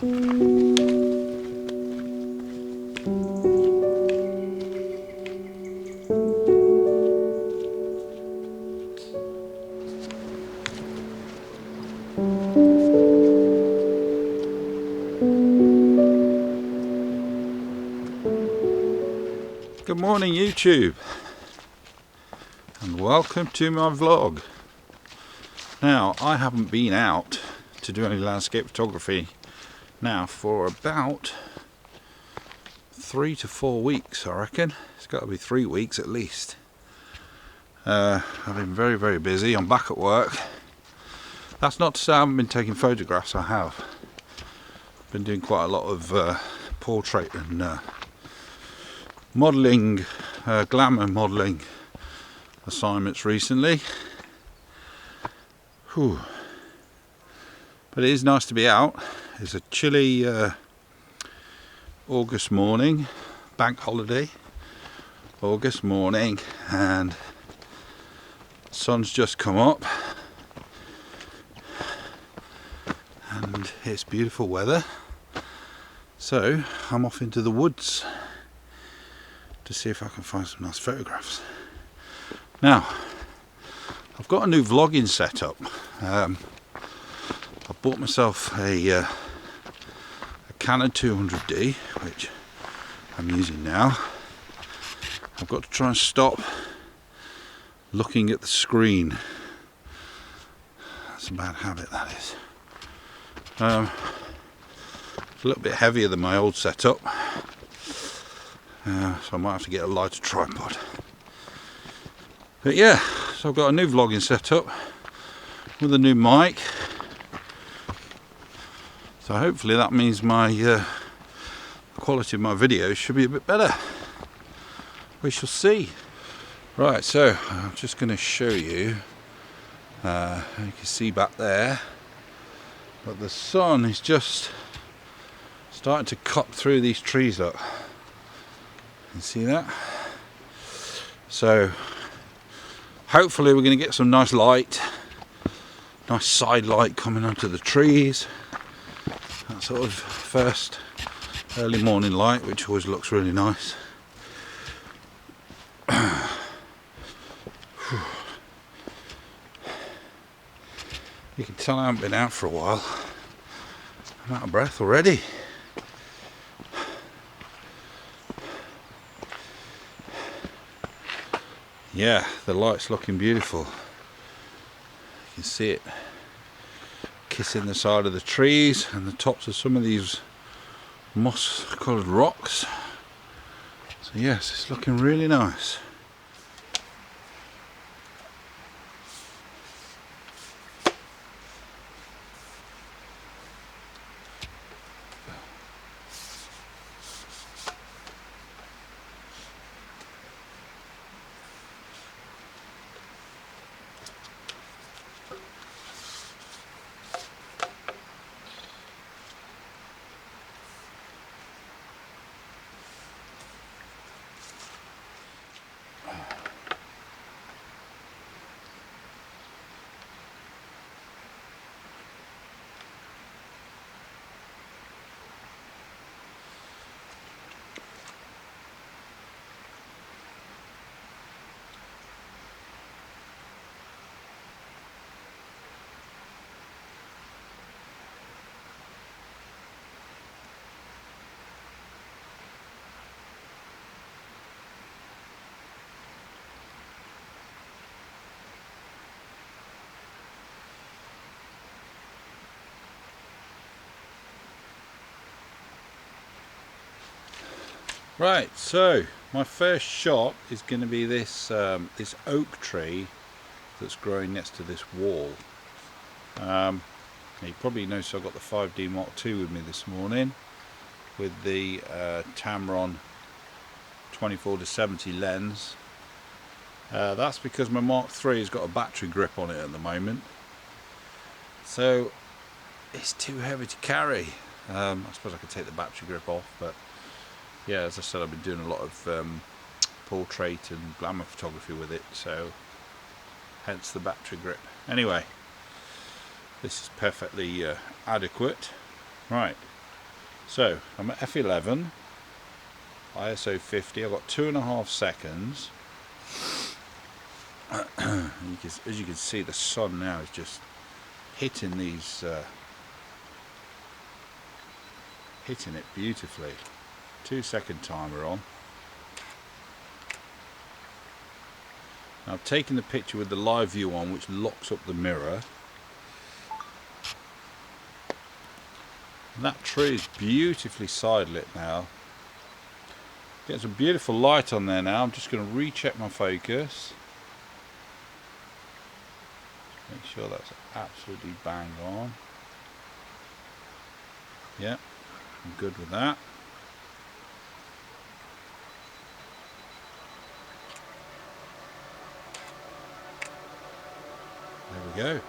Good morning YouTube, and welcome to my vlog. Now, I haven't been out to do any landscape photography now for about 3 to 4 weeks, I reckon. It's got to be 3 weeks at least. I've been very busy. I'm back at work. That's not to say I haven't been taking photographs. I have. Been doing quite a lot of portrait and modelling, glamour modelling assignments recently. Whew. But it is nice to be out. It's a chilly August morning, bank holiday August morning, and the sun's just come up and it's beautiful weather, so I'm off into the woods to see if I can find some nice photographs. Now, I've got a new vlogging setup. I bought myself a Canon 200D, which I'm using now. I've got to try and stop looking at the screen. That's a bad habit, that is. It's a little bit heavier than my old setup. So I might have to get a lighter tripod. But yeah, so I've got a new vlogging setup with a new mic. So hopefully that means my the quality of my videos should be a bit better. We shall see. Right, so I'm just going to show you. You can see back there, but the sun is just starting to cut through these trees up. You see that? So hopefully we're going to get some nice light, nice side light coming onto the trees. That sort of first early morning light, which always looks really nice. You can tell I haven't been out for a while. I'm out of breath already. Yeah, the light's looking beautiful. You can see it kissing the side of the trees and the tops of some of these moss coloured rocks. So yes, it's looking really nice. Right, so my first shot is going to be this this oak tree that's growing next to this wall. You probably noticed I've got the 5D Mark II with me this morning with the Tamron 24-70 lens. That's because my Mark III has got a battery grip on it at the moment, so it's too heavy to carry. I suppose I could take the battery grip off, but yeah, as I said, I've been doing a lot of portrait and glamour photography with it, so hence the battery grip. Anyway, this is perfectly adequate. Right, So I'm at f11, ISO 50. I've got 2.5 seconds. As you can see, the sun now is just hitting these, hitting it beautifully. 2-second timer on. Now I've taken the picture with the live view on, which locks up the mirror. And that tree is beautifully side lit now. Getting some beautiful light on there now. I'm just going to recheck my focus. Make sure that's absolutely bang on. Yep, I'm good with that. There we go.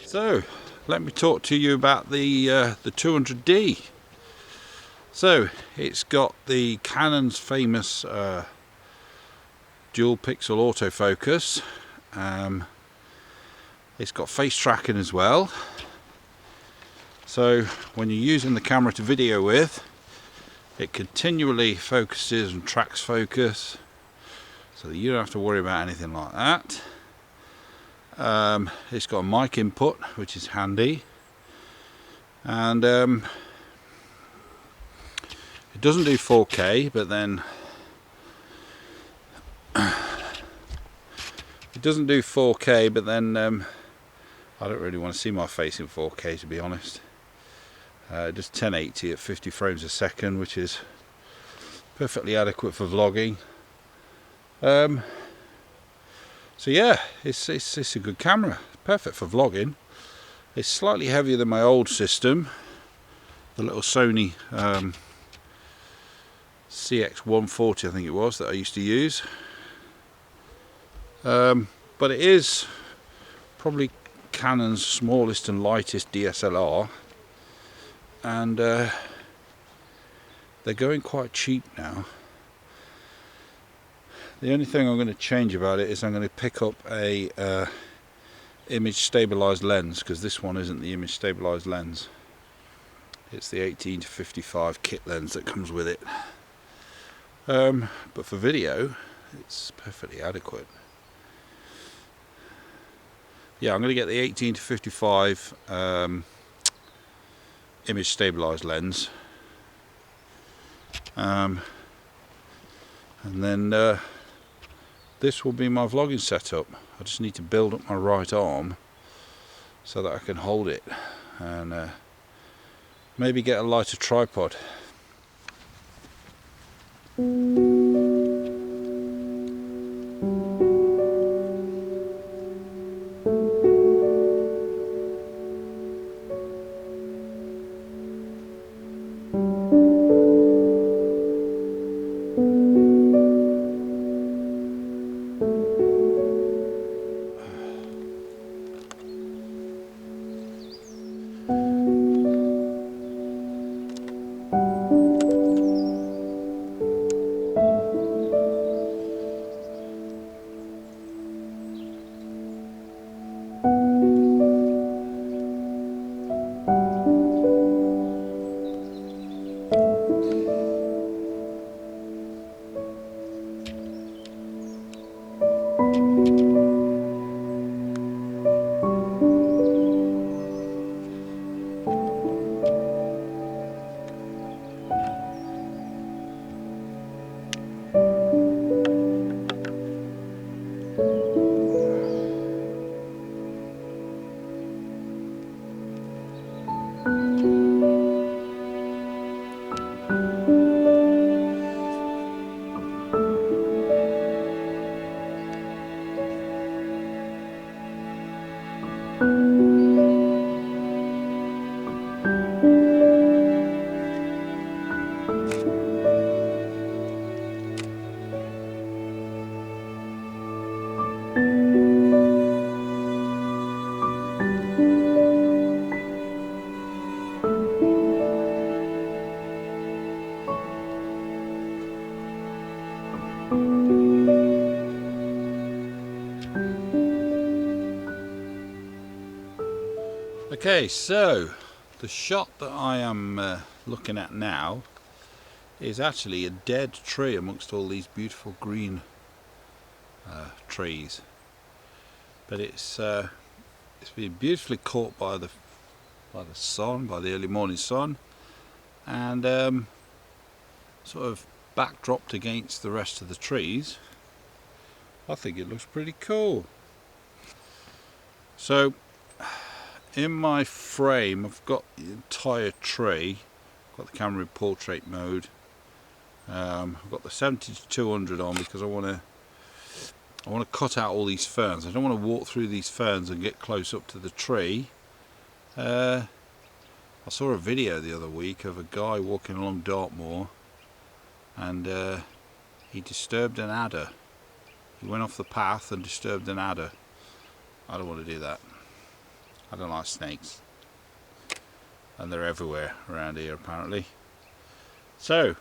So let me talk to you about the 200D. So it's got the Canon's famous dual pixel autofocus. It's got face tracking as well. So when you're using the camera to video with, it continually focuses and tracks focus, so that you don't have to worry about anything like that. It's got a mic input, which is handy, and it doesn't do 4K, but then I don't really want to see my face in 4K, to be honest. Just 1080 at 50 frames a second, which is perfectly adequate for vlogging. So yeah, it's a good camera, perfect for vlogging. It's slightly heavier than my old system, the little Sony CX140, I think it was, that I used to use. But it is probably Canon's smallest and lightest DSLR, and they're going quite cheap now. The only thing I'm going to change about it is I'm going to pick up a image stabilized lens, because this one isn't the image stabilized lens. It's the 18-55 kit lens that comes with it. But for video, it's perfectly adequate. Yeah, I'm going to get the 18-55 image stabilized lens, and then this will be my vlogging setup. I just need to build up my right arm so that I can hold it and maybe get a lighter tripod. Okay, so the shot that I am looking at now is actually a dead tree amongst all these beautiful green trees, but it's been beautifully caught by the sun, by the early morning sun, and sort of backdropped against the rest of the trees. I think it looks pretty cool. So in my frame I've got the entire tree. I've got the camera in portrait mode. I've got the 70-200 on because I want to cut out all these ferns. I don't want to walk through these ferns and get close up to the tree. I saw a video the other week of a guy walking along Dartmoor, and he disturbed an adder. He went off the path and disturbed an adder. I don't want to do that. I don't like snakes, and they're everywhere around here apparently. So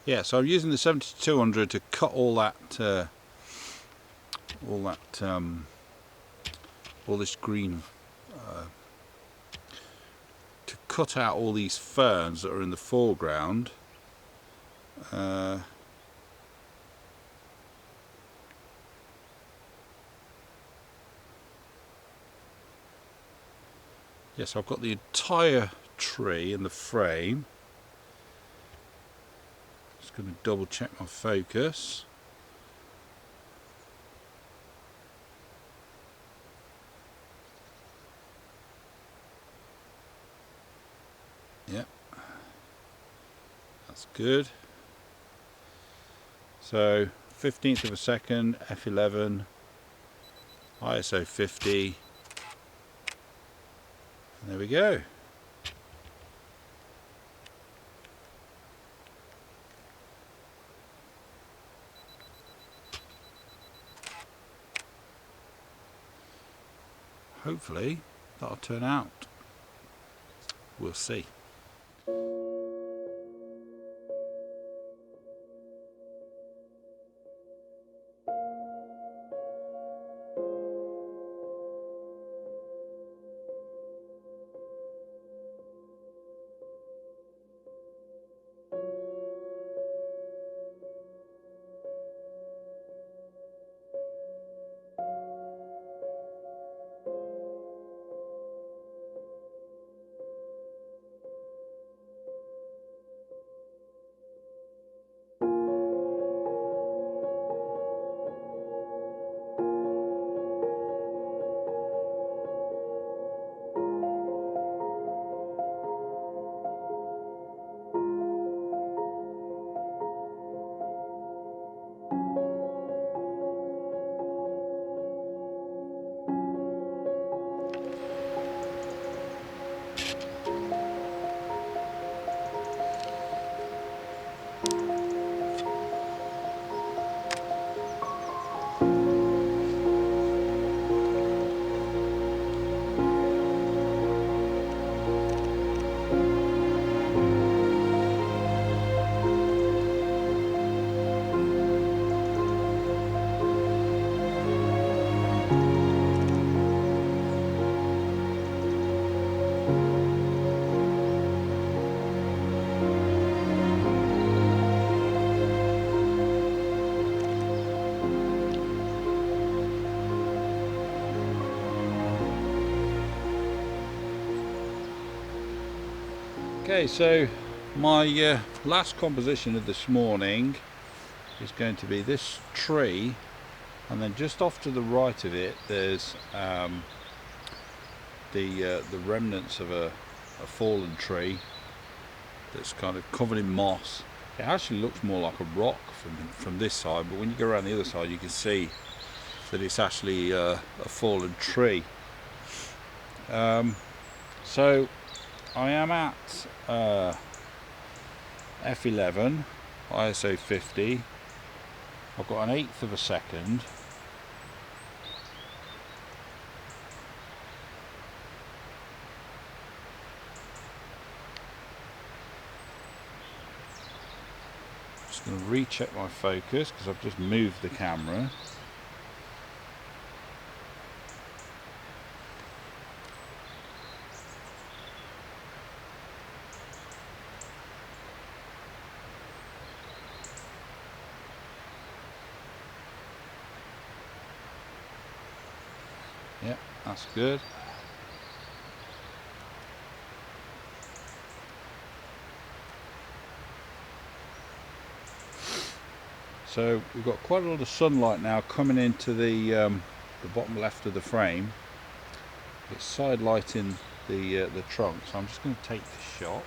yeah, so I'm using the 70-200 to cut all this green, to cut out all these ferns that are in the foreground. Yes, I've got the entire tree in the frame. Just going to double check my focus. Yep, that's good. So 15th of a second, f11, ISO 50. There we go. Hopefully that'll turn out. We'll see. Okay, so my last composition of this morning is going to be this tree, and then just off to the right of it there's the remnants of a fallen tree that's kind of covered in moss. It actually looks more like a rock from this side, but when you go around the other side you can see that it's actually a fallen tree. So I am at f11 ISO 50. I've got an 1/8 of a second. Just going to recheck my focus because I've just moved the camera. Yep, that's good. So we've got quite a lot of sunlight now coming into the bottom left of the frame. It's side lighting the trunk, so I'm just going to take the shot.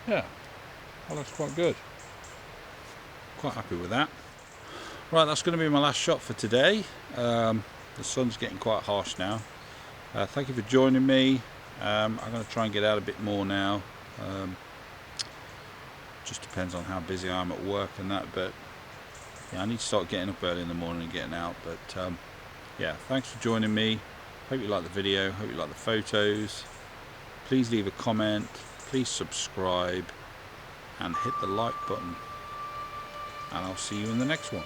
Yeah, that looks quite good. Quite happy with that. Right, that's going to be my last shot for today. The sun's getting quite harsh now. Thank you for joining me. I'm going to try and get out a bit more now. Just depends on how busy I am at work and that, but yeah, I need to start getting up early in the morning and getting out. But yeah, thanks for joining me. Hope you like the video, hope you like the photos. Please leave a comment, please subscribe and hit the like button, and I'll see you in the next one.